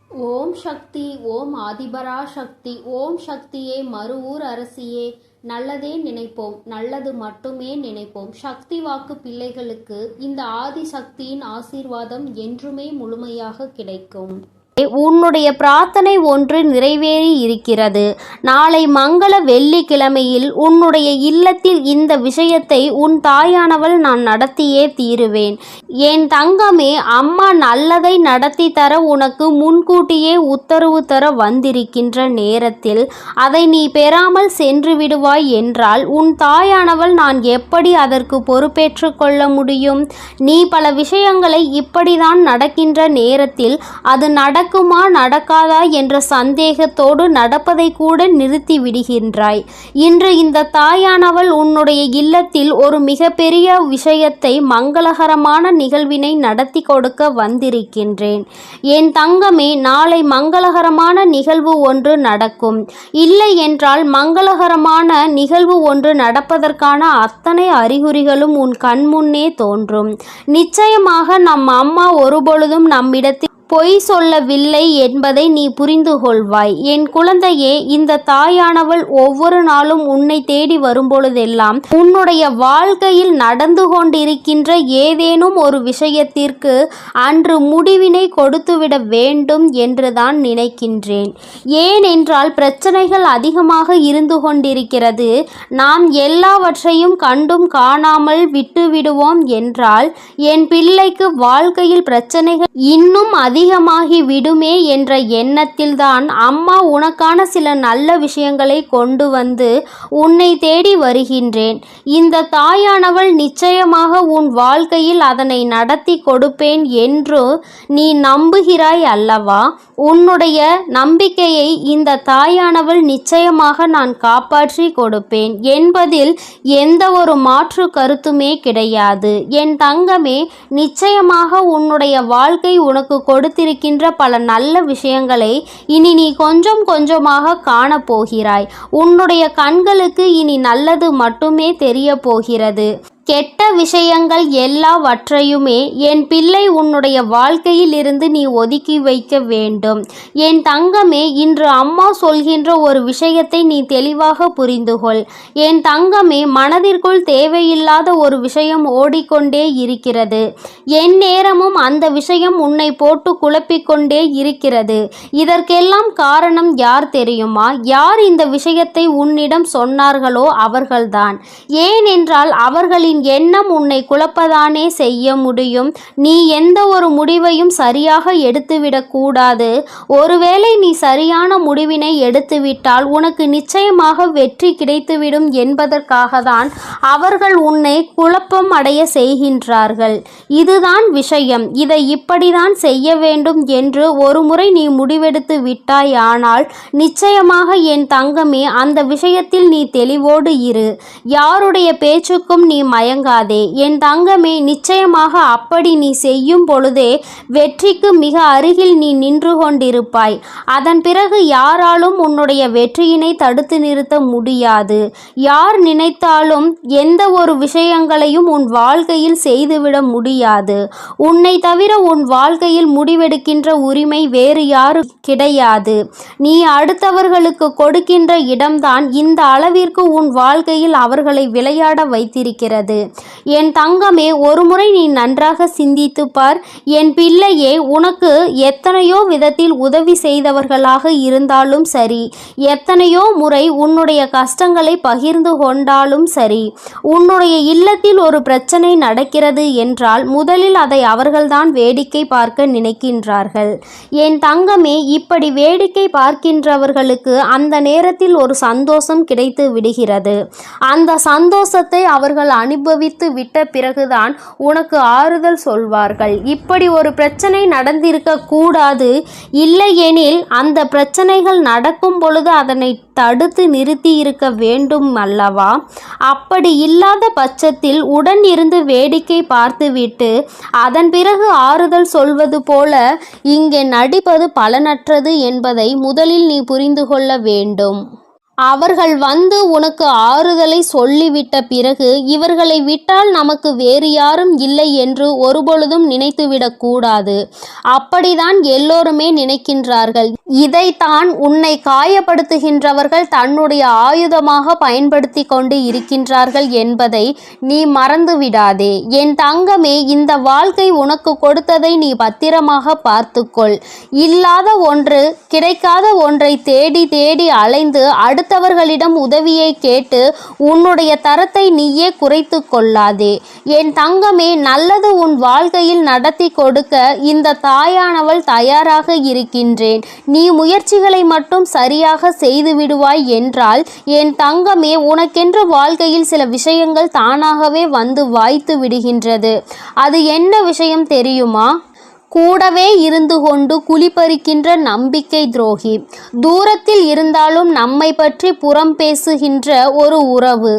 ஓம் சக்தி, ஓம் ஆதிபரா சக்தி, ஓம் சக்தியே, மறுவூர் அரசியே. நல்லதே நினைப்போம், நல்லது மட்டுமே நினைப்போம். சக்தி வாக்கு பிள்ளைகளுக்கு இந்த ஆதிசக்தியின் ஆசீர்வாதம் என்றுமே முழுமையாக கிடைக்கும். உன்னுடைய பிரார்த்தனை ஒன்று நிறைவேறி இருக்கிறது. நாளை மங்கள வெள்ளிக்கிழமையில் உன்னுடைய இல்லத்தில் இந்த விஷயத்தை உன் தாயானவள் நான் நடத்தியே தீருவேன். என் தங்கமே, அம்மா நல்லதை நடத்தி தர உனக்கு முன்கூட்டியே உத்தரவு தர வந்திருக்கின்ற நேரத்தில் அதை நீ பெறாமல் சென்று விடுவாய் என்றால் உன் தாயானவள் நான் எப்படி அதற்கு பொறுப்பேற்று கொள்ள முடியும்? நீ பல விஷயங்களை இப்படிதான் நடக்கின்ற நேரத்தில் அது நடக்குமா நடக்காதா என்ற சந்தேகத்தோடு நடப்பதை கூட நிறுத்தி விடுகின்றாய். இன்று இந்த தாயானவள் உன்னுடைய இல்லத்தில் ஒரு மிகப்பெரிய விஷயத்தை, மங்களகரமான நிகழ்வினை நடத்தி கொடுக்க வந்திருக்கின்றேன். என் தங்கமே, நாளை மங்களகரமான நிகழ்வு ஒன்று நடக்கும். இல்லை என்றால் மங்களகரமான நிகழ்வு ஒன்று நடப்பதற்கான அத்தனை அறிகுறிகளும் உன் கண்முன்னே தோன்றும். நிச்சயமாக நம் அம்மா ஒருபொழுதும் நம்மிடத்தில் பொய் சொல்லவில்லை என்பதை நீ புரிந்து கொள்வாய். என் குழந்தையே, இந்த தாயானவள் ஒவ்வொரு நாளும் உன்னை தேடி வரும்பொழுதெல்லாம் உன்னுடைய வாழ்க்கையில் நடந்து கொண்டிருக்கின்ற ஏதேனும் ஒரு விஷயத்திற்கு அன்று முடிவினை கொடுத்துவிட வேண்டும் என்றுதான் நினைக்கின்றேன். ஏனென்றால் பிரச்சனைகள் அதிகமாக இருந்து கொண்டிருக்கிறது. நாம் எல்லாவற்றையும் கண்டும் காணாமல் விட்டுவிடுவோம் என்றால் என் பிள்ளைக்கு வாழ்க்கையில் பிரச்சனைகள் இன்னும் அதிகமாகி விடுமே என்ற எண்ணத்தில்தான் அம்மா உனக்கான சில நல்ல விஷயங்களை கொண்டு வந்து உன்னை தேடி வருகின்றேன். இந்த தாயானவள் நிச்சயமாக உன் வாழ்க்கையில் அதனை நடத்தி கொடுப்பேன் என்று நீ நம்புகிறாய் அல்லவா? உன்னுடைய நம்பிக்கையை இந்த தாயானவள் நிச்சயமாக நான் காப்பாற்றி கொடுப்பேன் என்பதில் எந்த ஒரு மாற்று கருத்துமே கிடையாது. என் தங்கமே, நிச்சயமாக உன்னுடைய வாழ்க்கை உனக்கு கொடுத்திருக்கின்ற பல நல்ல விஷயங்களை இனி நீ கொஞ்சம் கொஞ்சமாக காணப்போகிறாய். உன்னுடைய கண்களுக்கு இனி நல்லது மட்டுமே தெரிய போகிறது. கெட்ட விஷயங்கள் எல்லாவற்றையுமே என் பிள்ளை உன்னுடைய வாழ்க்கையில் இருந்து நீ ஒதுக்கி வைக்க வேண்டும். என் தங்கமே, இன்று அம்மா சொல்கின்ற ஒரு விஷயத்தை நீ தெளிவாக புரிந்துகொள். என் தங்கமே, மனதிற்குள் தேவையில்லாத ஒரு விஷயம் ஓடிக்கொண்டே இருக்கிறது. என் நேரமும் அந்த விஷயம் உன்னை போட்டு குழப்பிக்கொண்டே இருக்கிறது. இதற்கெல்லாம் காரணம் யார் தெரியுமா? யார் இந்த விஷயத்தை உன்னிடம் சொன்னார்களோ அவர்கள்தான். ஏனென்றால் அவர்களின் எண்ணம் உன்னை குழப்பதானே செய்ய முடியும். நீ எந்த ஒரு முடிவையும் சரியாக எடுத்துவிடக் கூடாது. ஒருவேளை நீ சரியான முடிவினை எடுத்துவிட்டால் உனக்கு நிச்சயமாக வெற்றி கிடைத்துவிடும் என்பதற்காக தான் அவர்கள் உன்னை குழப்பம் அடைய செய்கின்றார்கள். இதுதான் விஷயம். இதை இப்படிதான் செய்ய வேண்டும் என்று ஒரு முறை நீ முடிவெடுத்து விட்டாயானால் நிச்சயமாக என் தங்கமே, அந்த விஷயத்தில் நீ தெளிவோடு இரு. யாருடைய பேச்சுக்கும் நீ மயங்காதே என் தங்கமே. நிச்சயமாக அப்படி நீ செய்யும் பொழுதே வெற்றிக்கு மிக அருகில் நீ நின்று கொண்டிருப்பாய். அதன் பிறகு யாராலும் உன்னுடைய வெற்றியினை தடுத்து நிறுத்த முடியாது. யார் நினைத்தாலும் எந்த ஒரு விஷயங்களையும் உன் வாழ்க்கையில் செய்துவிட முடியாது. உன்னை தவிர உன் வாழ்க்கையில் முடிவெடுக்கின்ற உரிமை வேறு யாரும் கிடையாது. நீ அடுத்தவர்களுக்கு கொடுக்கின்ற இடம்தான் இந்த அளவிற்கு உன் வாழ்க்கையில் அவர்களை விளையாட வைத்திருக்கிறது. என் தங்கமே, ஒருமுறை நீ நன்றாக சிந்தித்து பார். என் பிள்ளையே, உனக்கு எத்தனையோ விதத்தில் உதவி செய்தவர்களாக இருந்தாலும் சரி, எத்தனையோ முறை உன்னுடைய கஷ்டங்களை பகிர்ந்து கொண்டாலும் சரி, உன்னுடைய இல்லத்தில் ஒரு பிரச்சனை நடக்கிறது என்றால் முதலில் அதை அவர்கள்தான் வேடிக்கை பார்க்க நினைக்கின்றார்கள். என் தங்கமே, இப்படி வேடிக்கை பார்க்கின்றவர்களுக்கு அந்த நேரத்தில் ஒரு சந்தோஷம் கிடைத்து விடுகிறது. அந்த சந்தோஷத்தை அவர்கள் அனுபவித்து விட்ட பிறகுதான் உனக்கு ஆறுதல் சொல்வார்கள். இப்படி ஒரு பிரச்சனை நடந்திருக்க கூடாது. இல்லையெனில் அந்த பிரச்சனைகள் நடக்கும் பொழுது அதனை தடுத்து நிறுத்தி இருக்க வேண்டும் அல்லவா? அப்படி இல்லாத பட்சத்தில் உடன் இருந்து வேடிக்கை பார்த்துவிட்டு அதன் பிறகு ஆறுதல் சொல்வது போல இங்கே நடிப்பது பலனற்றது என்பதை முதலில் நீ புரிந்து கொள்ள வேண்டும். அவர்கள் வந்து உனக்கு ஆறுதலை சொல்லிவிட்ட பிறகு இவர்களை விட்டால் நமக்கு வேறு யாரும் இல்லை என்று ஒருபொழுதும் நினைத்துவிடக் கூடாது. அப்படிதான் எல்லோருமே நினைக்கின்றார்கள். இதைத்தான் உன்னை காயப்படுத்துகின்றவர்கள் தன்னுடைய ஆயுதமாக பயன்படுத்தி கொண்டு இருக்கின்றார்கள் என்பதை நீ மறந்து விடாதே. என் தங்கமே, இந்த வாழ்க்கை உனக்கு கொடுத்ததை நீ பத்திரமாக பார்த்துக்கொள். இல்லாத ஒன்று, கிடைக்காத ஒன்றை தேடி தேடி அலைந்து அடுத்தவர்களிடம் உதவியை கேட்டு உன்னுடைய தரத்தை நீயே குறைத்து கொள்ளாதே. என் தங்கமே, நல்லது உன் வாழ்க்கையில் நடத்தி கொடுக்க இந்த தாயானவள் தயாராக இருக்கின்றேன். நீ முயற்சிகளை மட்டும் சரியாக செய்து விடுவாய் என்றால் என் தங்கமே, உனக்கென்று வாழ்க்கையில் சில விஷயங்கள் தானாகவே வந்து வாய்த்து விடுகின்றது. அது என்ன விஷயம் தெரியுமா? கூடவே இருந்து கொண்டு குழிபறிக்கின்ற நம்பிக்கை துரோகி, தூரத்தில் இருந்தாலும் நம்மை பற்றி புறம் பேசுகின்ற ஒரு உறவு,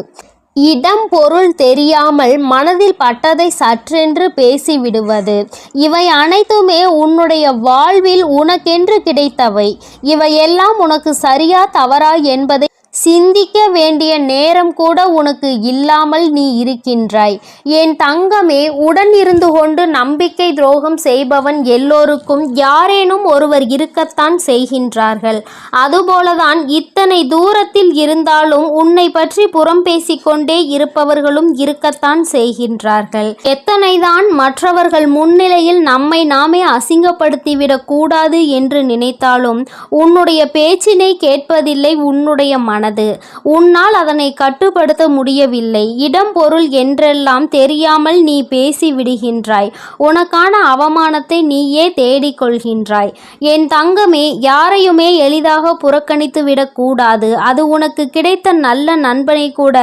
இடம் பொருள் தெரியாமல் மனதில் பட்டதை சற்றென்று பேசிவிடுவது, இவை அனைத்துமே உன்னுடைய வாழ்வில் உனக்கென்று கிடைத்தவை. இவையெல்லாம் உனக்கு சரியா தவறா என்பதை சிந்திக்க வேண்டிய நேரம் கூட உனக்கு இல்லாமல் நீ இருக்கின்றாய். என் தங்கமே, உடன் இருந்து கொண்டு நம்பிக்கை துரோகம் செய்பவன் எல்லோருக்கும் யாரேனும் ஒருவர் இருக்கத்தான் செய்கின்றார்கள். அதுபோலதான் இத்தனை தூரத்தில் இருந்தாலும் உன்னை பற்றி புறம் பேசிக்கொண்டே இருப்பவர்களும் இருக்கத்தான் செய்கின்றார்கள். எத்தனைதான் மற்றவர்கள் முன்னிலையில் நம்மை நாமே அசிங்கப்படுத்திவிடக் கூடாது என்று நினைத்தாலும் உன்னுடைய பேச்சினை கேட்பதில்லை உன்னுடைய மனது. உன்னால் அதனை கட்டுப்படுத்த முடியவில்லை. இடம் பொருள் என்றெல்லாம் தெரியாமல் நீ பேசி விடுகின்றாய். உனக்கான அவமானத்தை நீயே தேடிக்கொள்கின்றாய். என் தங்கமே, யாரையுமே எளிதாக புறக்கணித்து விடக்கூடாது. அது உனக்கு கிடைத்த நல்ல நண்பனை கூட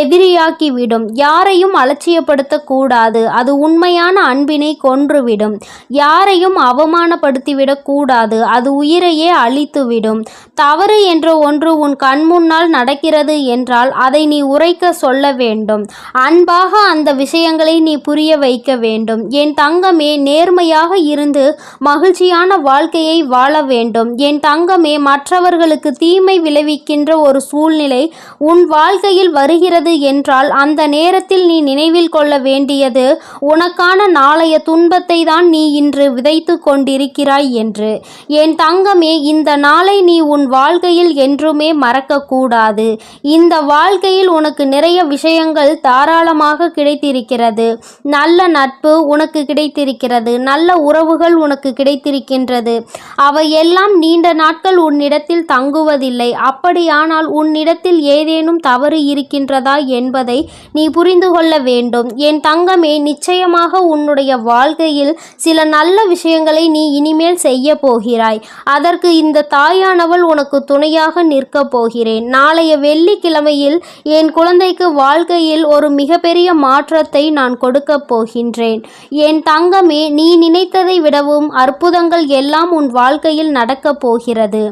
எதிரியாக்கிவிடும். யாரையும் அலட்சியப்படுத்தக்கூடாது. அது உண்மையான அன்பினை கொன்றுவிடும். யாரையும் அவமானப்படுத்திவிடக் கூடாது. அது உயிரையே அழித்துவிடும். தவறு என்ற ஒன்று உன் கண்முன்னால் நடக்கிறது என்றால் அதை நீ உரைக்க சொல்ல வேண்டும். அன்பாக அந்த விஷயங்களை நீ புரிய வைக்க வேண்டும். என் தங்கமே, நேர்மையாக இருந்து மகிழ்ச்சியான வாழ்க்கையை வாழ வேண்டும். என் தங்கமே, மற்றவர்களுக்கு தீமை விளைவிக்கின்ற ஒரு சூழ்நிலை உன் வாழ்க்கையில் வருகிறது என்றால் அந்த நேரத்தில் நீ நினைவில் கொள்ள வேண்டியது உனக்கான நாளைய துன்பத்தை தான் நீ இன்று விதைத்து கொண்டிருக்கிறாய் என்று. என் தங்கமே, இந்த நாளை நீ உன் வாழ்க்கையில் என்றுமே மறக்கக்கூடாது. இந்த வாழ்க்கையில் உனக்கு நிறைய விஷயங்கள் தாராளமாக கிடைத்திருக்கிறது. நல்ல நட்பு உனக்கு கிடைத்திருக்கிறது. நல்ல உறவுகள் உனக்கு கிடைத்திருக்கின்றது. அவையெல்லாம் நீண்ட நாட்கள் உன்னிடத்தில் தங்குவதில்லை. அப்படியானால் உன்னிடத்தில் ஏதேனும் தவறு இருக்கின்றதா என்பதை நீ புரிந்து கொள்ள வேண்டும். என் தங்கமே, நிச்சயமாக உன்னுடைய வாழ்க்கையில் சில நல்ல விஷயங்களை நீ இனிமேல் செய்ய போகிறாய். அதற்கு இந்த தாயானவள் உனக்கு துணையாக நிற்கப் போகிறேன். நாளைய வெள்ளிக்கிழமையில் என் குழந்தைக்கு வாழ்க்கையில் ஒரு மிகப்பெரிய மாற்றத்தை நான் கொடுக்கப் போகின்றேன். என் தங்கமே, நீ நினைத்ததை விடவும் அற்புதங்கள் எல்லாம் உன் வாழ்க்கையில் நடக்கப் போகிறது.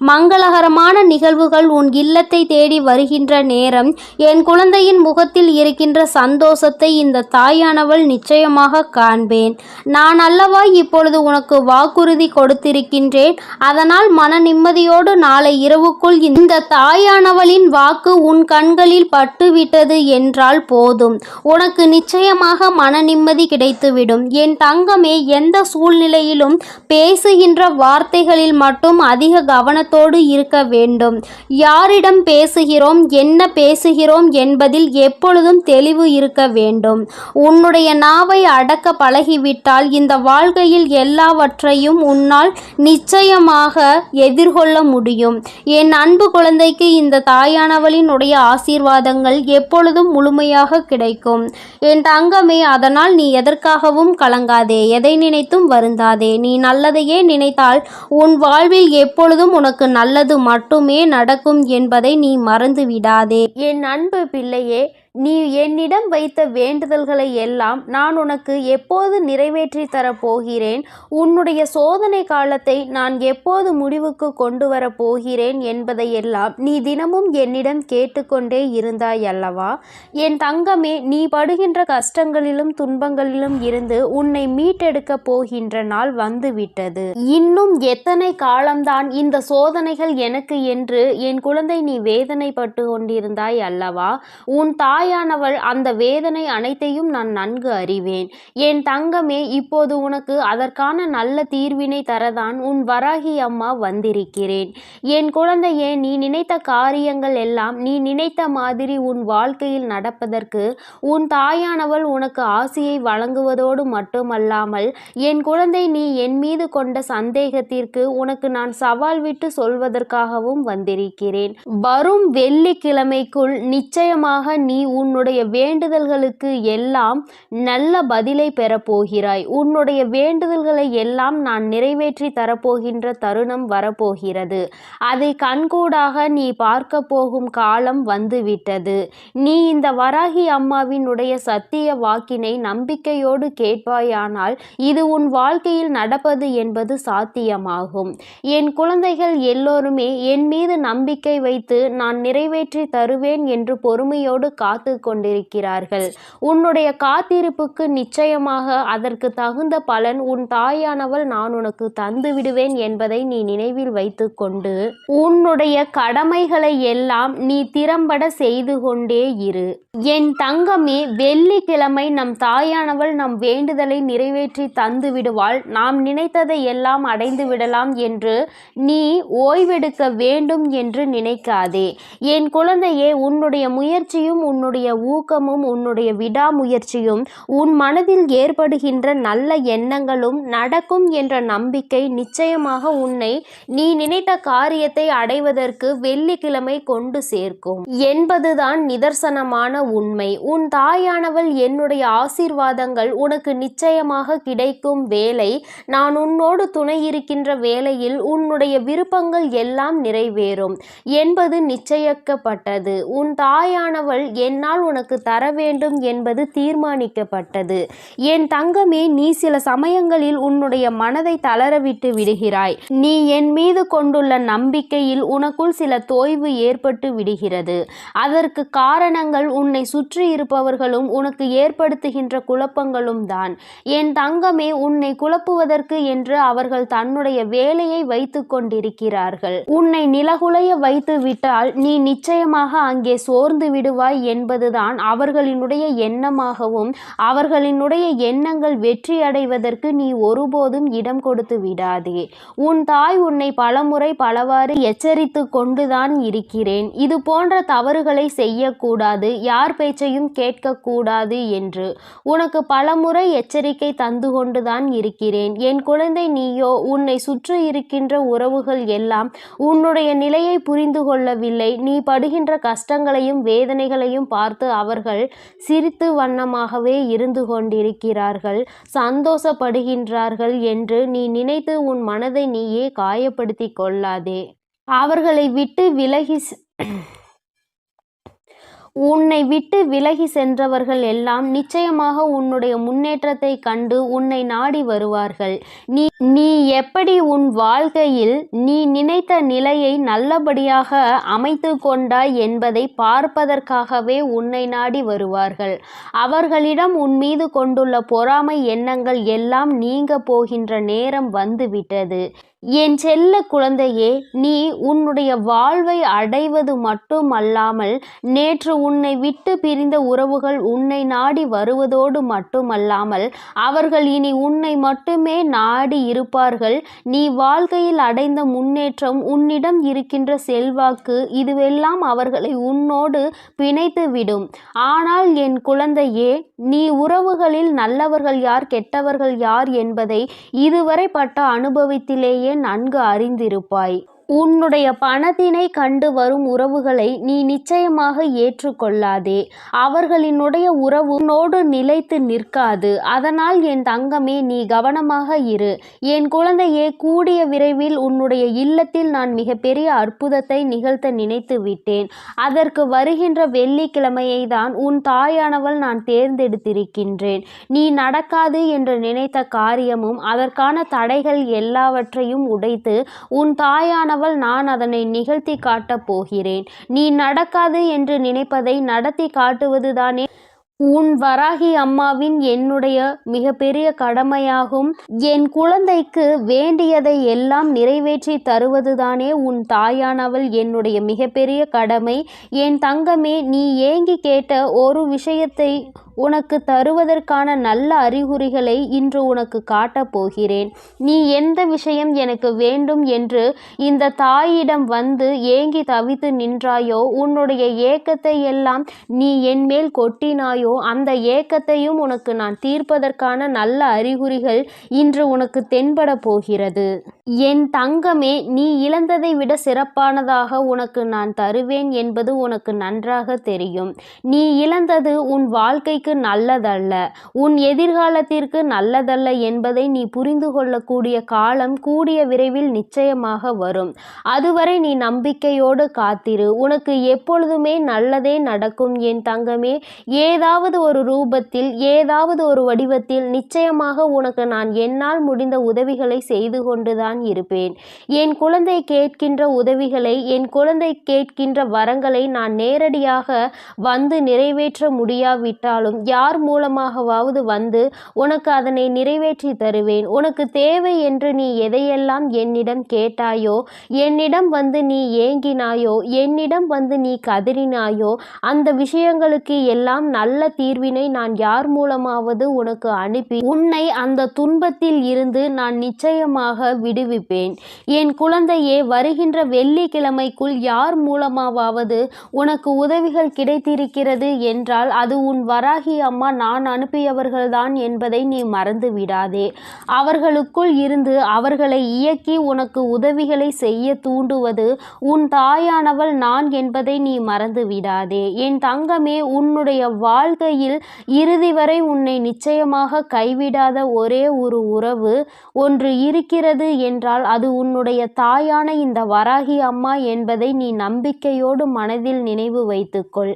மங்களகரமான நிகழ்வுகள் உன் இல்லத்தை தேடி வருகின்ற நேரம், என் குழந்தையின் முகத்தில் இருக்கின்ற சந்தோஷத்தை இந்த தாயானவள் நிச்சயமாக காண்பேன். நான் அல்லவா இப்பொழுது உனக்கு வாக்குறுதி கொடுத்திருக்கின்றேன். அதனால் மன நிம்மதியோடு நாளை இரவுக்குள் இந்த தாயானவளின் வாக்கு உன் கண்களில் பட்டுவிட்டது என்றால் போதும். உனக்கு நிச்சயமாக மன நிம்மதி கிடைத்துவிடும். என் தங்கமே, எந்த சூழ்நிலையிலும் பேசுகின்ற வார்த்தைகளில் மட்டும் அதிக கவனத்தோடு இருக்க வேண்டும். யாரிடம் பேசுகிறோம், என்ன பேசுகிறோம் என்பதில் எப்பொழுதும் தெளிவு இருக்க வேண்டும். உன்னுடைய நாவை அடக்க பழகிவிட்டால் இந்த வாழ்க்கையில் எல்லாவற்றையும் உன்னால் நிச்சயமாக எதிர்கொள்ள முடியும். என் அன்பு குழந்தைக்கு இந்த தாயானவளினுடைய ஆசீர்வாதங்கள் எப்பொழுதும் முழுமையாக கிடைக்கும். என் தங்கமே, அதனால் நீ எதற்காகவும் கலங்காதே. எதை நினைத்தும் வருந்தாதே. நீ நல்லதையே நினைத்தால் உன் வாழ்வில் எப்பொழுதும் உனக்கு நல்லது மட்டுமே நடக்கும் என்பதை நீ மறந்து விடாதே. என் அன்பு பிள்ளையே, நீ என்னிடம் வைத்த வேண்டுதல்களை எல்லாம் நான் உனக்கு எப்போது நிறைவேற்றி தரப்போகிறேன், உன்னுடைய சோதனை காலத்தை நான் எப்போது முடிவுக்கு கொண்டு வரப் போகிறேன் என்பதையெல்லாம் நீ தினமும் என்னிடம் கேட்டுக்கொண்டே இருந்தாய் அல்லவா? என் தங்கமே, நீ படுகின்ற கஷ்டங்களிலும் துன்பங்களிலும் இருந்து உன்னை மீட்டெடுக்கப் போகின்ற நாள் வந்துவிட்டது. இன்னும் எத்தனை காலம்தான் இந்த சோதனைகள் எனக்கு என்று என் குழந்தை நீ வேதனைப்பட்டு கொண்டிருந்தாய் அல்லவா? உன் தாயானவள் அந்த வேதனை அனைத்தையும் நான் நன்கு அறிவேன். என் தங்கமே, இப்போது உனக்கு அதற்கான நல்ல தீர்வினை தரதான் உன் வராகி அம்மா வந்திருக்கிறேன். என் குழந்தையே, நீ நினைத்த காரியங்கள் எல்லாம் நீ நினைத்த மாதிரி உன் வாழ்க்கையில் நடப்பதற்கு உன் தாயானவள் உனக்கு ஆசியை வழங்குவதோடு மட்டுமல்லாமல், என் குழந்தை, நீ என் மீது கொண்ட சந்தேகத்திற்கு உனக்கு நான் சவால் விட்டு சொல்வதற்காகவும் வந்திருக்கிறேன். வரும் வெள்ளிக்கிழமைக்குள் நிச்சயமாக நீ உன்னுடைய வேண்டுதல்களுக்கு எல்லாம் நல்ல பதிலை பெறப்போகிறாய். உன்னுடைய வேண்டுதல்களை எல்லாம் நான் நிறைவேற்றி தரப்போகின்ற தருணம் வரப்போகிறது. அதை கண்கூடாக நீ பார்க்க போகும் காலம் வந்துவிட்டது. நீ இந்த வராகி அம்மாவினுடைய சத்திய வாக்கினை நம்பிக்கையோடு கேட்பாயானால் இது உன் வாழ்க்கையில் நடப்பது என்பது சாத்தியமாகும். என் குழந்தைகள் எல்லோருமே என் மீது நம்பிக்கை வைத்து நான் நிறைவேற்றி தருவேன் என்று பொறுமையோடு காத்து கொண்டிருக்கிறார்கள். உன்னுடைய காத்திருப்புக்கு நிச்சயமாக அதற்கு தகுந்த பலன் உன் தாயானவள் நான் உனக்கு தந்து விடுவேன் என்பதை நீ நினைவில் வைத்துக்கொண்டு உன்னுடைய கடமைகளை எல்லாம் நீ திறம்பட செய்து கொண்டே இரு. என் தங்கமே, வெள்ளிக்கிழமை நம் தாயானவள் நம் வேண்டுதலை நிறைவேற்றி தந்து விடுவாள். நாம் நினைத்ததை எல்லாம் அடைந்து விடலாம் என்று நீ ஓய்வெடுக்க வேண்டும் என்று நினைக்காதே. என் குழந்தையே, உன்னுடைய முயற்சியும் உன்னுடைய ஊக்கமும் உன்னுடைய விடாமுயற்சியும் உன் மனதில் ஏற்படுகின்ற நல்ல எண்ணங்களும் நடக்கும் என்ற நம்பிக்கை நிச்சயமாக உன்னை நீ நினைத்த காரியத்தை அடைவதற்கு வெள்ளிக்கிழமை கொண்டு சேர்க்கும் என்பதுதான் நிதர்சனமான உண்மை. உன் தாயானவள் என்னுடைய ஆசீர்வாதங்கள் உனக்கு நிச்சயமாக கிடைக்கும் வேளை, நான் உன்னோடு துணை இருக்கின்ற வேளையில் உன்னுடைய விருப்பங்கள் எல்லாம் நிறைவேறும் என்பது நிச்சயிக்கப்பட்டது. உன் தாயானவள் என்னால் உனக்கு தர வேண்டும் என்பது தீர்மானிக்கப்பட்டது. என் தங்கமே, நீ சில சமயங்களில் உன்னுடைய மனதை தளரவிட்டு விடுகிறாய். நீ என் மீது கொண்டுள்ள நம்பிக்கையில் உனக்குள் சில தோய்வு ஏற்பட்டு விடுகிறது. அதற்கு காரணங்கள் உன்னை சுற்றி இருப்பவர்களும் உனக்கு ஏற்படுத்துகின்ற குழப்பங்களும் தான். என் தங்கமே, உன்னை குழப்புவதற்கு என்று அவர்கள் தன்னுடைய வேலையை வைத்து கொண்டிருக்கிறார்கள். உன்னை நிலகுலைய வைத்து விட்டால் நீ நிச்சயமாக அங்கே சோர்ந்து விடுவாய் என்பதுதான் அவர்களினுடைய எண்ணமாகவும், அவர்களினுடைய எண்ணங்கள் வெற்றி அடைவதற்கு நீ ஒருபோதும் இடம் கொடுத்து விடாதே. உன் தாய் உன்னை பலமுறை பலவாறு எச்சரித்து கொண்டுதான் இருக்கிறேன். இது போன்ற தவறுகளை செய்யக்கூடாது, யார் பேச்சையும் கேட்கக்கூடாது என்று உனக்கு பலமுறை எச்சரிக்கை தந்து கொண்டுதான் இருக்கிறேன். என் குழந்தை, நீயோ உன்னை சுற்றி இருக்கின்ற உறவுகள் எல்லாம் உன்னுடைய நிலையை புரிந்து கொள்ளவில்லை. நீ படுகின்ற கஷ்டங்களையும் வேதனைகளையும் பார்த்து அவர்கள் சிரித்து வண்ணமாகவே இருந்து கொண்டிருக்கிறார்கள், சந்தோஷப்படுகின்றார்கள் என்று நீ நினைத்து உன் மனதை நீயே காயப்படுத்தி கொள்ளாதே. அவர்களை விட்டு உன்னை விட்டு விலகி சென்றவர்கள் எல்லாம் நிச்சயமாக உன்னுடைய முன்னேற்றத்தை கண்டு உன்னை நாடி வருவார்கள். நீ எப்படி உன் வாழ்க்கையில் நீ நினைத்த நிலையை நல்லபடியாக அமைத்து கொண்டாய் என்பதை பார்ப்பதற்காகவே உன்னை நாடி வருவார்கள். அவர்களிடம் உன் மீது கொண்டுள்ள பொறாமை எண்ணங்கள் எல்லாம் நீங்க போகின்ற நேரம் வந்துவிட்டது. என் செல்ல குழந்தையே, நீ உன்னுடைய வாழ்வை அடைவது மட்டுமல்லாமல் நேற்று உன்னை விட்டு பிரிந்த உறவுகள் உன்னை நாடி வருவதோடு மட்டுமல்லாமல் அவர்கள் இனி உன்னை மட்டுமே நாடி இருப்பார்கள். நீ வாழ்க்கையில் அடைந்த முன்னேற்றம், உன்னிடம் இருக்கின்ற செல்வாக்கு, இதுவெல்லாம் அவர்களை உன்னோடு பிணைத்து விடும். ஆனால் என் குழந்தையே, நீ உறவுகளில் நல்லவர்கள் யார் கெட்டவர்கள் யார் என்பதை இதுவரை பட்ட அனுபவத்திலேயே நன்கு அறிந்திருப்பாய். உன்னுடைய பணத்தினை கண்டு வரும் உறவுகளை நீ நிச்சயமாக ஏற்றுக்கொள்ளாதே. அவர்களினுடைய உறவு உன்னோடு நிலைத்து நிற்காது. அதனால் என் தங்கமே, நீ கவனமாக இரு. என் குழந்தையே, கூடிய விரைவில் உன்னுடைய இல்லத்தில் நான் மிகப்பெரிய அற்புதத்தை நிகழ்த்த நினைத்து விட்டேன். அதற்கு வருகின்ற வெள்ளிக்கிழமையை தான் உன் தாயானவள் நான் தேர்ந்தெடுத்திருக்கின்றேன். நீ நடக்காது என்று நினைத்த காரியமும் அதற்கான தடைகள் எல்லாவற்றையும் உடைத்து உன் தாயானவள் நான் அதனை நிகழ்த்தி காட்டப் போகிறேன். நீ நடக்காது என்று நினைப்பதை நடத்தி காட்டுவதுதானே உன் வராகி அம்மாவின் என்னுடைய மிகப்பெரிய கடமையாகும். என் குழந்தைக்கு வேண்டியதை எல்லாம் நிறைவேற்றி தருவதுதானே உன் தாயானவள் என்னுடைய மிகப்பெரிய கடமை. என் தங்கமே, நீ ஏங்கி கேட்ட ஒரு விஷயத்தை உனக்கு தருவதற்கான நல்ல அறிகுறிகளை இன்று உனக்கு காட்டப் போகிறேன். நீ எந்த விஷயம் எனக்கு வேண்டும் என்று இந்த தாயிடம் வந்து ஏங்கி தவித்து நின்றாயோ, உன்னுடைய ஏக்கத்தை எல்லாம் நீ என் மேல் கொட்டினாயோ, அந்த ஏக்கத்தையும் உனக்கு நான் தீர்ப்பதற்கான நல்ல அறிகுறிகள் இன்று உனக்கு தென்பட போகிறது. என் தங்கமே, நீ இழந்ததை விட சிறப்பானதாக உனக்கு நான் தருவேன் என்பது உனக்கு நன்றாக தெரியும். நீ இழந்தது உன் வாழ்க்கைக்கு நல்லதல்ல, உன் எதிர்காலத்திற்கு நல்லதல்ல என்பதை நீ புரிந்து கொள்ளக்கூடிய காலம் கூடிய விரைவில் நிச்சயமாக வரும். அதுவரை நீ நம்பிக்கையோடு காத்திரு. உனக்கு எப்பொழுதுமே நல்லதே நடக்கும் என் தங்கமே. ஏதாவது ஒரு ரூபத்தில், ஏதாவது ஒரு வடிவத்தில் நிச்சயமாக உனக்கு நான் என்னால் முடிந்த உதவிகளை செய்து கொண்டுதான் இருப்பேன். என் குழந்தை கேட்கின்ற உதவிகளை, என் குழந்தை கேட்கின்ற வரங்களை நான் நேரடியாக வந்து நிறைவேற்ற முடியாவிட்டாலும் யார் மூலமாகவாவது வந்து உனக்கு அதனை நிறைவேற்றி தருவேன். உனக்கு தேவை என்று நீ எதையெல்லாம் என்னிடம் கேட்டாயோ, என்னிடம் வந்து நீ ஏங்கினாயோ, என்னிடம் வந்து நீ கதறினாயோ, அந்த விஷயங்களுக்கு எல்லாம் நல்ல தீர்வினை நான் யார் மூலமாவது உனக்கு அனுப்பி உன்னை அந்த துன்பத்தில் இருந்து நான் நிச்சயமாக விடுவிப்பேன். என் குழந்தையே, வருகின்ற வெள்ளிக்கிழமைக்குள் யார் மூலமாவது உனக்கு உதவிகள் கிடைத்திருக்கிறது என்றால் அது உன் வராகி அம்மா நான் அனுப்பியவர்கள்தான் என்பதை நீ மறந்து விடாதே. அவர்களுக்குள் இருந்து அவர்களை இயக்கி உனக்கு உதவிகளை செய்ய தூண்டுவது உன் தாயானவள் நான் என்பதை நீ மறந்து விடாதே. என் தங்கமே, உன்னுடைய வாழ்க்கையில் இறுதி வரை உன்னை நிச்சயமாக கைவிடாத ஒரே ஒரு உறவு ஒன்று இருக்கிறது என்றால் அது உன்னுடைய தாயான இந்த வராகி அம்மா என்பதை நீ நம்பிக்கையோடு மனதில் நினைவு வைத்துக்கொள்.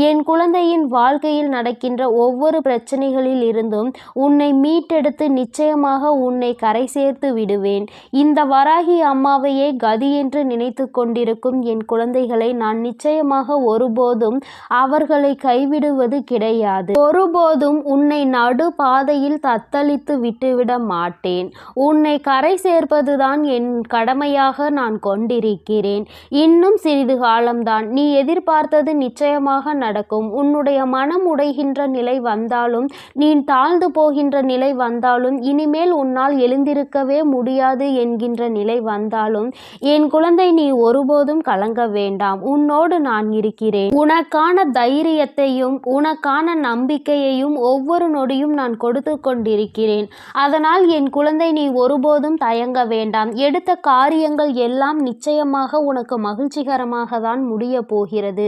என் குழந்தையின் வாழ்க்கையில் நடக்கின்ற ஒவ்வொரு பிரச்சனைகளில் இருந்தும் உன்னை மீட்டெடுத்து நிச்சயமாக உன்னை கரை சேர்த்து விடுவேன். இந்த வராகி அம்மாவையே கதி என்று நினைத்து கொண்டிருக்கும் என் குழந்தைகளை நான் நிச்சயமாக ஒருபோதும் அவர்களை கைவிடுவது கிடையாது. ஒருபோதும் உன்னை நடு பாதையில் தத்தளித்து விட்டுவிட மாட்டேன். உன்னை கரை சேர்ப்பதுதான் என் கடமையாக நான் கொண்டிருக்கிறேன். இன்னும் சிறிது காலம்தான். நீ எதிர்பார்த்தது நிச்சயமாக நடக்கும். உன்னுடைய மனம் உடைகின்ற நிலை வந்தாலும், நீ தாழ்ந்து போகின்ற நிலை வந்தாலும், இனிமேல் உன்னால் எழுந்திருக்கவே முடியாது என்கின்ற நிலை வந்தாலும், என் குழந்தை, நீ ஒருபோதும் கலங்க வேண்டாம். உன்னோடு நான் இருக்கிறேன். உனக்கான தைரியத்தையும் உனக்கான நம்பிக்கையையும் ஒவ்வொரு நொடியும் நான் கொடுத்து கொண்டிருக்கிறேன். அதனால் என் குழந்தை, நீ ஒருபோதும் தயங்க வேண்டாம். எடுத்த காரியங்கள் எல்லாம் நிச்சயமாக உனக்கு மகிழ்ச்சிகரமாக தான் முடிய போகிறது.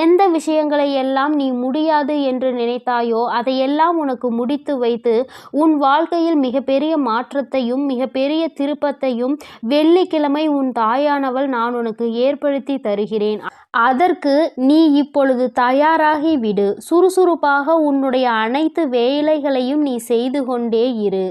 எந்த விஷயங்களை எல்லாம் நீ முடியாது என்று நினைத்தாயோ அதையெல்லாம் உனக்கு முடித்து வைத்து உன் வாழ்க்கையில் மிகப்பெரிய மாற்றத்தையும் மிகப்பெரிய திருப்பத்தையும் வெள்ளிக்கிழமை உன் தாயானவள் நான் உனக்கு ஏற்படுத்தி தருகிறேன். அதற்கு நீ இப்பொழுது தயாராகி விடு. சுறுசுறுப்பாக உன்னுடைய அனைத்து வேலைகளையும் நீ செய்து கொண்டே இரு.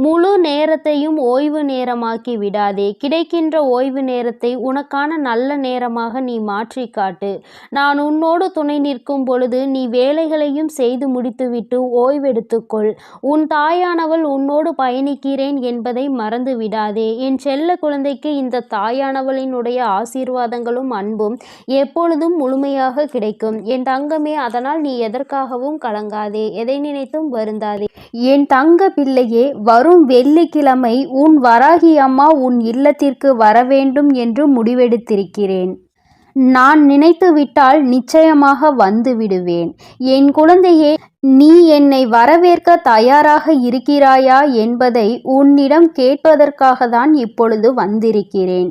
முழு நேரத்தையும் ஓய்வு நேரமாக்கி விடாதே. கிடைக்கின்ற ஓய்வு நேரத்தை உனக்கான நல்ல நேரமாக நீ மாற்றி காட்டு. நான் உன்னோடு துணை நிற்கும் பொழுது நீ வேலைகளையும் செய்து முடித்துவிட்டு ஓய்வெடுத்துக்கொள். உன் தாயானவள் உன்னோடு பயணிக்கிறேன் என்பதை மறந்து விடாதே. என் செல்ல குழந்தைக்கு இந்த தாயானவளினுடைய ஆசீர்வாதங்களும் அன்பும் எப்பொழுதும் முழுமையாக கிடைக்கும் என் தங்கமே. அதனால் நீ எதற்காகவும் கலங்காதே, எதை நினைத்தும் வருந்தாதே. என் தங்க பிள்ளையே, வரும் வெள்ளிக்கிழமை உன் வராகி அம்மா உன் இல்லத்திற்கு வர வேண்டும் என்று முடிவெடுத்திருக்கிறேன். நான் நினைத்துவிட்டால் நிச்சயமாக வந்து விடுவேன். என் குழந்தையே, நீ என்னை வரவேற்க தயாராக இருக்கிறாயா என்பதை உன்னிடம் கேட்பதற்காகத்தான் இப்பொழுது வந்திருக்கிறேன்.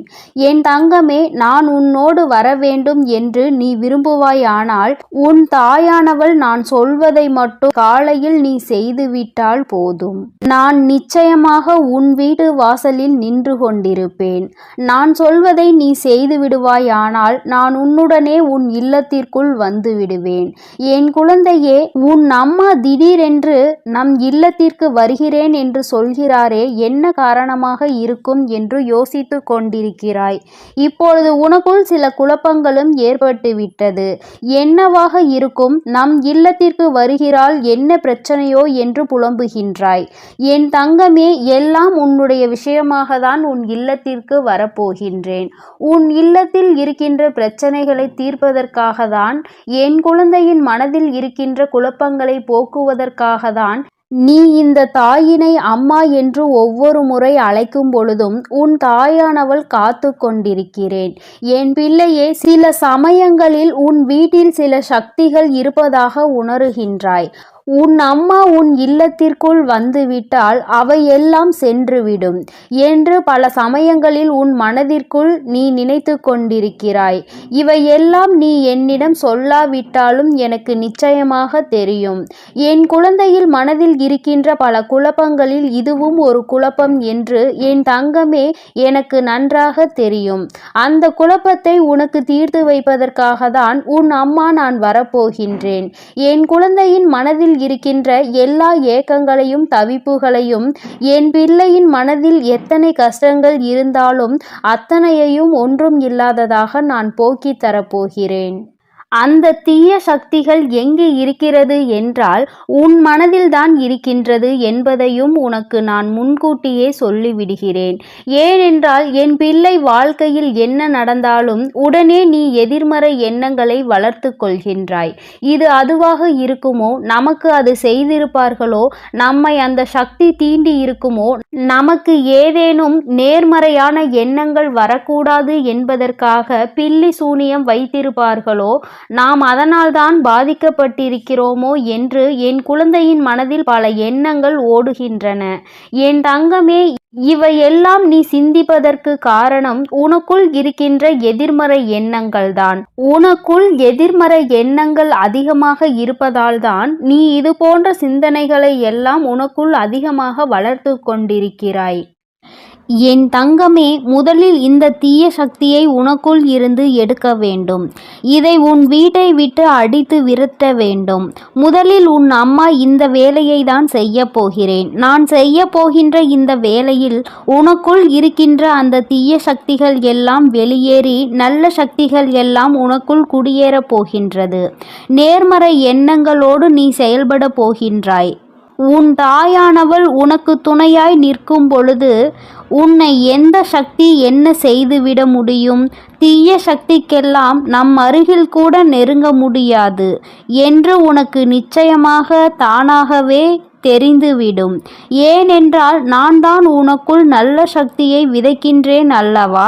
என் தங்கமே, நான் உன்னோடு வர வேண்டும் என்று நீ விரும்புவாயானால் உன் தாயானவள் நான் சொல்வதை மட்டும் காலையில் நீ செய்துவிட்டால் போதும். நான் நிச்சயமாக உன் வீட்டு வாசலில் நின்று கொண்டிருப்பேன். நான் சொல்வதை நீ செய்து விடுவாயானால் நான் உன்னுடனே உன் இல்லத்திற்குள் வந்து விடுவேன். என் குழந்தையே, உன் அம்மா திடீரென்று நம் இல்லத்திற்கு வருகிறேன் என்று சொல்கிறாரே, என்ன காரணமாக இருக்கும் என்று யோசித்து கொண்டிருக்கிறாய். இப்பொழுது உனக்குள் சில குழப்பங்களும் ஏற்பட்டுவிட்டது. என்னவாக இருக்கும்? நம் இல்லத்திற்கு வருகிறாள், என்ன பிரச்சனையோ என்று புலம்புகின்றாய். என் தங்கமே, எல்லாம் உன்னுடைய விஷயமாக தான் உன் இல்லத்திற்கு வரப்போகின்றேன். உன் இல்லத்தில் இருக்கின்ற பிரச்சனைகளை தீர்ப்பதற்காக தான், என் குழந்தையின் மனதில் இருக்கின்ற குழப்பங்களை போக்குவதற்காகத்தான் நீ இந்த தாயினை அம்மா என்று ஒவ்வொரு முறை அழைக்கும் பொழுதும் உன் தாயானவள் காத்து கொண்டிருக்கிறேன். என் பிள்ளையே, சில சமயங்களில் உன் வீட்டில் சில சக்திகள் இருப்பதாக உணர்கின்றாய். உன் அம்மா உன் இல்லத்திற்குள் வந்துவிட்டால் அவையெல்லாம் சென்றுவிடும் என்று பல சமயங்களில் உன் மனதிற்குள் நீ நினைத்து கொண்டிருக்கிறாய். இவையெல்லாம் நீ என்னிடம் சொல்லாவிட்டாலும் எனக்கு நிச்சயமாக தெரியும். என் குழந்தையில் மனதில் இருக்கின்ற பல குழப்பங்களில் இதுவும் ஒரு குழப்பம் என்று என் தங்கமே எனக்கு நன்றாக தெரியும். அந்த குழப்பத்தை உனக்கு தீர்த்து வைப்பதற்காக தான் உன் அம்மா நான் வரப்போகின்றேன். என் குழந்தையின் மனதில் இருக்கின்ற எல்லா ஏக்கங்களையும் தவிப்புகளையும், என் பிள்ளையின் மனதில் எத்தனை கஷ்டங்கள் இருந்தாலும் அத்தனையையும் ஒன்றும் இல்லாததாக நான் போக்கித் தரப்போகிறேன். அந்த தீய சக்திகள் எங்கே இருக்கிறது என்றால் உன் மனதில்தான் இருக்கின்றது என்பதையும் உனக்கு நான் முன்கூட்டியே சொல்லிவிடுகிறேன். ஏனென்றால் என் பிள்ளை வாழ்க்கையில் என்ன நடந்தாலும் உடனே நீ எதிர்மறை எண்ணங்களை வளர்த்து கொள்கின்றாய். இது அதுவாக இருக்குமோ, நமக்கு அது செய்திருப்பார்களோ, நம்மை அந்த சக்தி தீண்டி இருக்குமோ, நமக்கு ஏதேனும் நேர்மறையான எண்ணங்கள் வரக்கூடாது என்பதற்காக பில்லி சூனியம் வைத்திருப்பார்களோ, நாம் அதனால்தான் பாதிக்கப்பட்டிருக்கிறோமோ என்று என் குழந்தையின் மனதில் பல எண்ணங்கள் ஓடுகின்றன. என் தங்கமே, இவையெல்லாம் நீ சிந்திப்பதற்கு காரணம் உனக்குள் இருக்கின்ற எதிர்மறை எண்ணங்கள்தான். உனக்குள் எதிர்மறை எண்ணங்கள் அதிகமாக இருப்பதால்தான் நீ இது போன்ற சிந்தனைகளை எல்லாம் உனக்குள் அதிகமாக வளர்த்து கொண்டிருக்கிறாய். என் தங்கமே, முதலில் இந்த தீய சக்தியை உனக்குள் இருந்து எடுக்க வேண்டும். இதை உன் வீட்டை விட்டு அடித்து விரட்ட வேண்டும். முதலில் உன் அம்மா இந்த வேலையை தான் செய்ய போகிறேன். நான் செய்ய போகின்ற இந்த வேலையில் உனக்குள் இருக்கின்ற அந்த தீய சக்திகள் எல்லாம் வெளியேறி நல்ல சக்திகள் எல்லாம் உனக்குள் குடியேறப் போகின்றது. நேர்மறை எண்ணங்களோடு நீ செயல்பட போகின்றாய். உன் தாயானவள் உனக்கு துணையாய் நிற்கும் பொழுது உன்னை எந்த சக்தி என்ன செய்துவிட முடியும்? தீய சக்திக்கெல்லாம் நம் அருகில் கூட நெருங்க முடியாது என்று உனக்கு நிச்சயமாக தானாகவே தெரிந்துவிடும். ஏனென்றால் நான் தான் உனக்குள் நல்ல சக்தியை விதைக்கின்றேன் அல்லவா?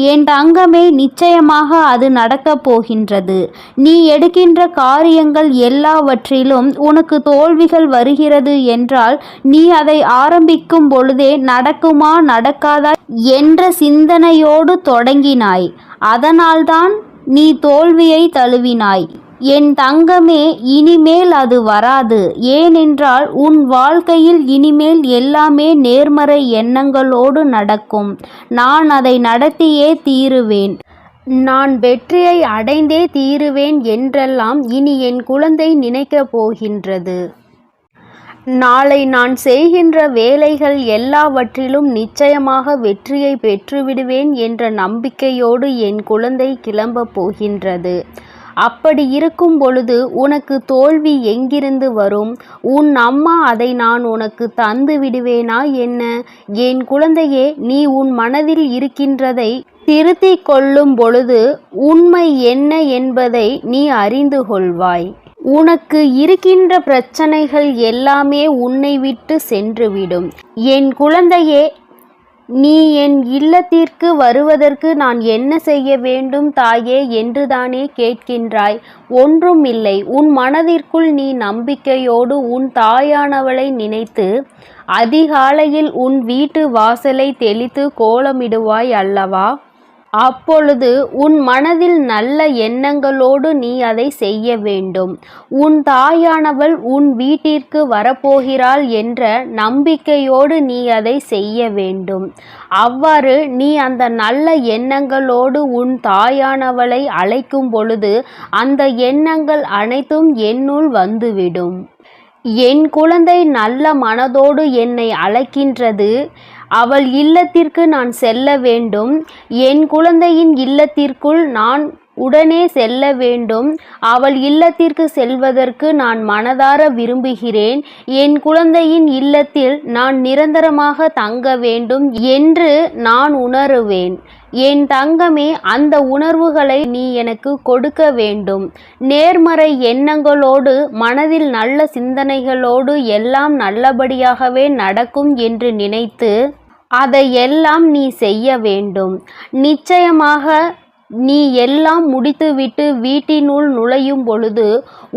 என் தங்கமே, நிச்சயமாக அது நடக்கப் போகின்றது. நீ எடுக்கின்ற காரியங்கள் எல்லாவற்றிலும் உனக்கு தோல்விகள் வருகிறது என்றால் நீ அதை ஆரம்பிக்கும் பொழுதே நடக்குமா நடக்காதா என்ற சிந்தனையோடு தொடங்கினாய். அதனால்தான் நீ தோல்வியை தழுவினாய். என் தங்கமே, இனிமேல் அது வராது. ஏனென்றால் உன் வாழ்க்கையில் இனிமேல் எல்லாமே நேர்மறை எண்ணங்களோடு நடக்கும். நான் அதை நடத்தியே தீருவேன். நான் வெற்றியை அடைந்தே தீருவேன் என்றெல்லாம் இனி என் குழந்தை நினைக்கப் போகின்றது. நாளை நான் செய்கின்ற வேலைகள் எல்லாவற்றிலும் நிச்சயமாக வெற்றியை பெற்றுவிடுவேன் என்ற நம்பிக்கையோடு என் குழந்தை கிளம்பப் போகின்றது. அப்படி இருக்கும் பொழுது உனக்கு தோல்வி எங்கிருந்து வரும்? உன் அம்மா அதை நான் உனக்கு தந்து விடுவேனா என்ன? என் குழந்தையே, நீ உன் மனதில் இருக்கின்றதை திருத்திக் கொள்ளும் பொழுது உண்மை என்ன என்பதை நீ அறிந்து கொள்வாய். உனக்கு இருக்கின்ற பிரச்சனைகள் எல்லாமே உன்னை விட்டு சென்றுவிடும். என் குழந்தையே, நீ என் இல்லத்திற்கு வருவதற்கு நான் என்ன செய்ய வேண்டும் தாயே என்றுதானே கேட்கின்றாய்? ஒன்றுமில்லை. உன் மனதிற்குள் நீ நம்பிக்கையோடு உன் தாயானவளை நினைத்து அதிகாலையில் உன் வீட்டு வாசலை தெளித்து கோலமிடுவாய் அல்லவா? அப்பொழுது உன் மனதில் நல்ல எண்ணங்களோடு நீ அதை செய்ய வேண்டும். உன் தாயானவள் உன் வீட்டிற்கு வரப்போகிறாள் என்ற நம்பிக்கையோடு நீ அதை செய்ய வேண்டும். அவ்வாறு நீ அந்த நல்ல எண்ணங்களோடு உன் தாயானவளை அழைக்கும் பொழுது அந்த எண்ணங்கள் அனைத்தும் என்னுள் வந்துவிடும். என் குழந்தை நல்ல மனதோடு என்னை அழைக்கின்றது. அவள் இல்லத்திற்கு நான் செல்ல வேண்டும். என் குழந்தையின் இல்லத்திற்குள் நான் உடனே செல்ல வேண்டும். அவள் இல்லத்திற்கு செல்வதற்கு நான் மனதார விரும்புகிறேன். என் குழந்தையின் இல்லத்தில் நான் நிரந்தரமாக தங்க வேண்டும் என்று நான் உணருவேன். என் தங்கமே, அந்த உணர்வுகளை நீ எனக்கு கொடுக்க வேண்டும். நேர்மறை எண்ணங்களோடு மனதில் நல்ல சிந்தனைகளோடு எல்லாம் நல்லபடியாகவே நடக்கும் என்று நினைத்து அதையெல்லாம் நீ செய்ய வேண்டும். நிச்சயமாக நீ எல்லாம் முடித்துவிட்டு வீட்டினுள் நுழையும் பொழுது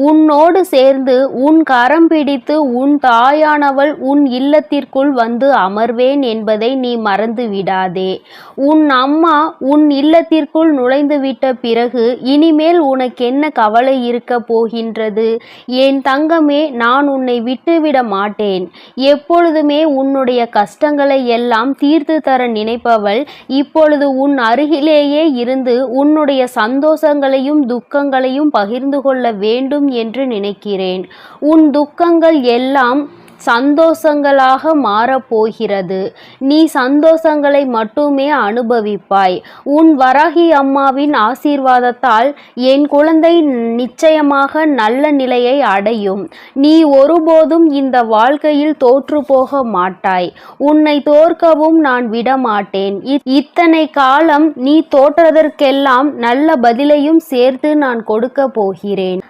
உன்னோடு சேர்ந்து உன் கரம் பிடித்து உன் தாயானவள் உன் இல்லத்திற்குள் வந்து அமர்வேன் என்பதை நீ மறந்து விடாதே. உன் அம்மா உன் இல்லத்திற்குள் நுழைந்துவிட்ட பிறகு இனிமேல் உனக்கென்ன கவலை இருக்க போகின்றது? என் தங்கமே, நான் உன்னை விட்டுவிட மாட்டேன். எப்பொழுதுமே உன்னுடைய கஷ்டங்களை எல்லாம் தீர்த்து தர நினைப்பவள் இப்பொழுது உன் அருகிலேயே இருந்து உன்னுடைய சந்தோஷங்களையும் துக்கங்களையும் பகிர்ந்து கொள்ள வேண்டும் என்று நினைக்கிறேன். உன் துக்கங்கள் எல்லாம் சந்தோஷங்களாக மாறப்போகிறது. நீ சந்தோஷங்களை மட்டுமே அனுபவிப்பாய். உன் வராகி அம்மாவின் ஆசீர்வாதத்தால் என் குழந்தை நிச்சயமாக நல்ல நிலையை அடையும். நீ ஒருபோதும் இந்த வாழ்க்கையில் தோற்று போக மாட்டாய். உன்னை தோற்கவும் நான் விடமாட்டேன். இத்தனை காலம் நீ தோற்றதற்கெல்லாம் நல்ல பதிலையும் சேர்த்து நான் கொடுக்க போகிறேன்.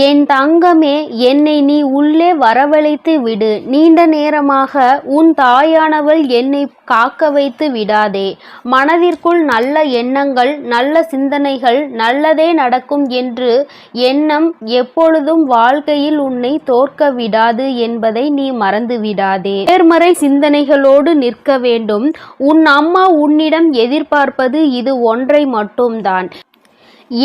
என் தங்கமே, என்னை நீ உள்ளே வரவழைத்து விடு. நீண்ட நேரமாக உன் தாயானவள் என்னை காக்க வைத்து விடாதே. மனதிற்குள் நல்ல எண்ணங்கள், நல்ல சிந்தனைகள், நல்லதே நடக்கும் என்று எண்ணம் எப்பொழுதும் வாழ்க்கையில் உன்னை தோற்க விடாது என்பதை நீ மறந்து விடாதே. நேர்மறை சிந்தனைகளோடு நிற்க வேண்டும். உன் அம்மா உன்னிடம் எதிர்பார்ப்பது இது ஒன்றை மட்டும்தான்.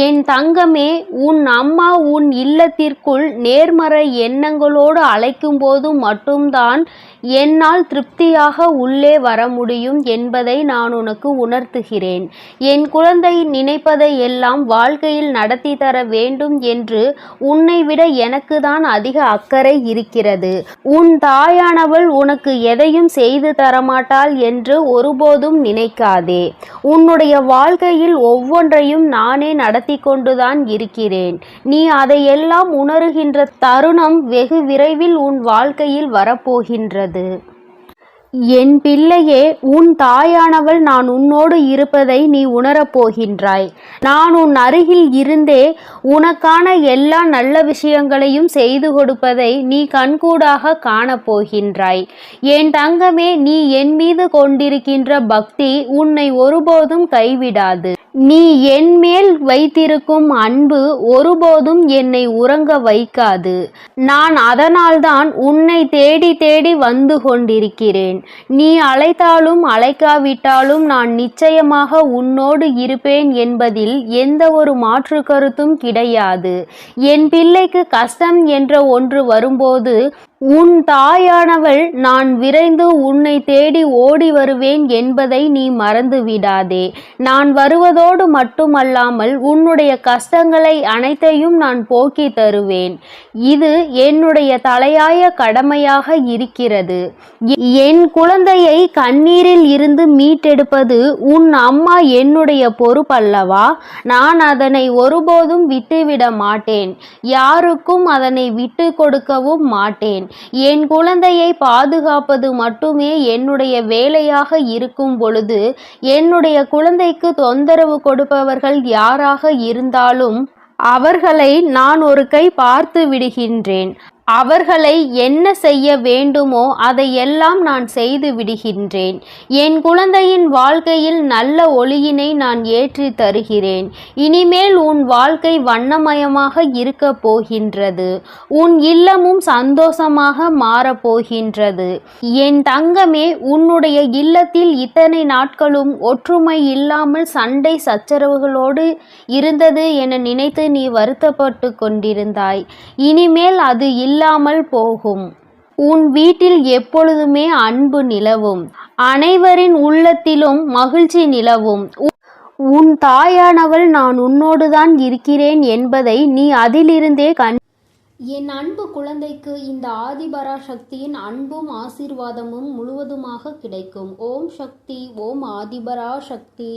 என் தங்கமே, உன் அம்மா உன் இல்லத்திற்குள் நேர்மறை எண்ணங்களோடு அழைக்கும் போது மட்டும்தான் என்னால் திருப்தியாக உள்ளே வர முடியும் என்பதை நான் உனக்கு உணர்த்துகிறேன். என் குழந்தை நினைப்பதை எல்லாம் வாழ்க்கையில் நடத்தி தர வேண்டும் என்று உன்னை விட எனக்கு தான் அதிக அக்கறை இருக்கிறது. உன் தாயானவள் உனக்கு எதையும் செய்து தரமாட்டாள் என்று ஒருபோதும் நினைக்காதே. உன்னுடைய வாழ்க்கையில் ஒவ்வொன்றையும் நானே நடத்தி கொண்டுதான் இருக்கிறேன். நீ அதையெல்லாம் உணருகின்ற தருணம் வெகு விரைவில் உன் வாழ்க்கையில் வரப்போகின்றது. என் பிள்ளையே, உன் தாயானவள் நான் உன்னோடு இருப்பதை நீ உணரப்போகின்றாய். நான் உன் அருகில் இருந்தே உனக்கான எல்லா நல்ல விஷயங்களையும் செய்து கொடுப்பதை நீ கண்கூடாக காணப்போகின்றாய். என் தங்கமே, நீ என் மீது கொண்டிருக்கின்ற பக்தி உன்னை ஒருபோதும் கைவிடாது. நீ என் மேல் வைத்திருக்கும் அன்பு ஒருபோதும் என்னை உறங்க வைக்காது. நான் அதனால்தான் உன்னை தேடி தேடி வந்து கொண்டிருக்கிறேன். நீ அழைத்தாலும் அழைக்காவிட்டாலும் நான் நிச்சயமாக உன்னோடு இருப்பேன் என்பதில் எந்த ஒரு மாற்று கருத்தும் கிடையாது. என் பிள்ளைக்கு கஷ்டம் என்ற ஒன்று வரும்போது உன் தாயானவள் நான் விரைந்து உன்னை தேடி ஓடி வருவேன் என்பதை நீ மறந்து விடாதே. நான் வருவதோடு மட்டுமல்லாமல் உன்னுடைய கஷ்டங்களை அனைத்தையும் நான் போக்கி தருவேன். இது என்னுடைய தலையாய கடமையாக இருக்கிறது. என் குழந்தையை கண்ணீரில் இருந்து மீட்டெடுப்பது உன் அம்மா என்னுடைய பொறுப்பல்லவா? நான் அதனை ஒருபோதும் விட்டுவிட மாட்டேன். யாருக்கும் அதனை விட்டு கொடுக்கவும் மாட்டேன். என் குழந்தையை பாதுகாப்பது மட்டுமே என்னுடைய வேலையாக இருக்கும் பொழுது என்னுடைய குழந்தைக்கு தொந்தரவு கொடுப்பவர்கள் யாராக இருந்தாலும் அவர்களை நான் ஒரு கை பார்த்து விடுகின்றேன். அவர்களை என்ன செய்ய வேண்டுமோ அதையெல்லாம் நான் செய்து விடுகின்றேன். என் குழந்தையின் வாழ்க்கையில் நல்ல ஒளியினை நான் ஏற்றி தருகிறேன். இனிமேல் உன் வாழ்க்கை வண்ணமயமாக இருக்க போகின்றது. உன் இல்லமும் சந்தோஷமாக மாறப்போகின்றது. என் தங்கமே, உன்னுடைய இல்லத்தில் இத்தனை நாட்களும் ஒற்றுமை இல்லாமல் சண்டை சச்சரவுகளோடு இருந்தது என நினைத்து நீ வருத்தப்பட்டு கொண்டிருந்தாய். இனிமேல் அது இல்லாமல் போகும். உன் வீட்டில் எப்பொழுதுமே அன்பு நிலவும். அனைவரின் உள்ளத்திலும் மகிழ்ச்சி நிலவும். உன் தாயானவள் நான் உன்னோடுதான் இருக்கிறேன் என்பதை நீ அதிலிருந்தே என் அன்பு குழந்தைக்கு இந்த ஆதிபராசக்தியின் அன்பும் ஆசீர்வாதமும் முழுவதுமாக கிடைக்கும். ஓம் சக்தி, ஓம் ஆதிபராசக்தி.